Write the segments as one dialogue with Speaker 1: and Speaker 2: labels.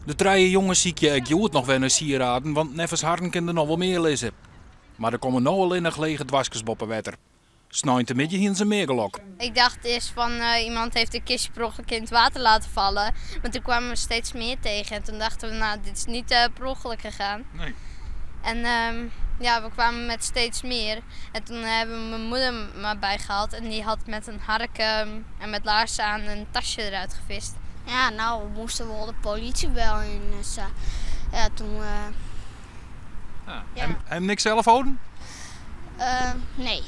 Speaker 1: De drie jongens zie ik goed nog wel naar sieraden, want nevens harten kunnen er nog wel meer lezen. Maar er komen nou alleen nog lege dwarsjesboppen wetter. Snijnt midden hier in zijn meergelok.
Speaker 2: Ik dacht eerst van iemand heeft een kistje per ongeluk in het water laten vallen. Maar toen kwamen we steeds meer tegen. En toen dachten we, nou, dit is niet per ongeluk gegaan.
Speaker 1: Nee.
Speaker 2: En ja, we kwamen met steeds meer. En toen hebben we mijn moeder maar bijgehaald. En die had met een hark en met laarzen aan een tasje eruit gevist.
Speaker 3: Ja, nou, we moesten wel de politie bellen. En ja, toen...
Speaker 1: Ja. En niks zelf houden?
Speaker 3: Nee.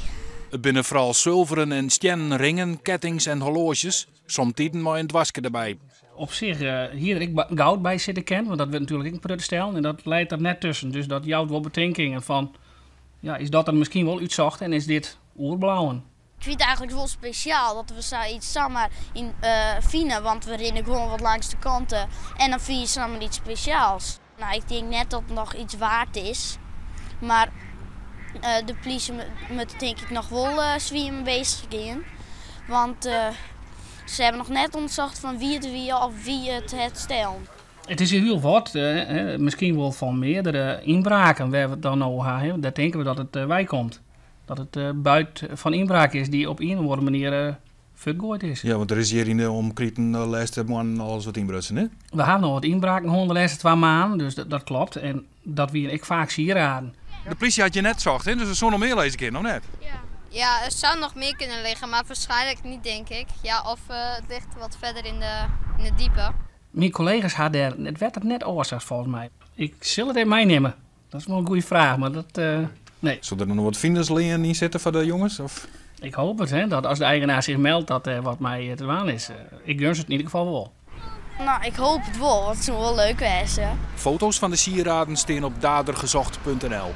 Speaker 1: Het binnen vooral zilveren en stenen ringen, kettings en horloges. Soms tieten maar een dwarsje erbij.
Speaker 4: Op zich, hier ik goud bij zitten ken, want dat werd natuurlijk ook een stellen. En dat leidt er net tussen. Dus dat jouwt wel bedenkingen van, ja, is dat er misschien wel uitzocht en is dit oerblauwen?
Speaker 3: Ik vind het eigenlijk wel speciaal dat we zoiets samen in vinden, want we rennen gewoon wat langs de kanten. En dan vind je samen iets speciaals. Nou, ik denk net dat het nog iets waard is. Maar de politie moet denk ik nog wel zwiemen bezig gaan. Want ze hebben nog net onderzocht van wie het wie of wie het stelt.
Speaker 4: Het is heel wat, misschien wel van meerdere inbraken waar we het dan over hebben. Daar denken we dat het wij komt. Dat het buiten van inbraak is die op een of andere manier vergooid is.
Speaker 1: Ja, want er is hier in de omkrieten de laatste maanden alles wat inbrutsen, hè?
Speaker 4: We hebben nog wat inbraken de laatste 2 maanden, dus dat klopt. En dat we ik vaak sieraden.
Speaker 1: De politie had je net zocht, hè? Dus er zou nog meer lezen keer, nog net?
Speaker 2: Ja, er zou nog meer kunnen liggen, maar waarschijnlijk niet, denk ik. Ja, of het ligt wat verder in de diepe.
Speaker 4: Mijn collega's hadden het werd er net oorzaak volgens mij. Ik zal het even meenemen. Dat is wel een goede vraag, maar dat... nee.
Speaker 1: Zullen er nog wat vindersleer in zitten voor de jongens? Of?
Speaker 4: Ik hoop het, hè, dat als de eigenaar zich meldt dat wat mij te waan is. Ik gun ze het in ieder geval wel.
Speaker 3: Nou, ik hoop het wel, want het zou wel leuk wezen.
Speaker 1: Foto's van de sieraden staan op dadergezocht.nl.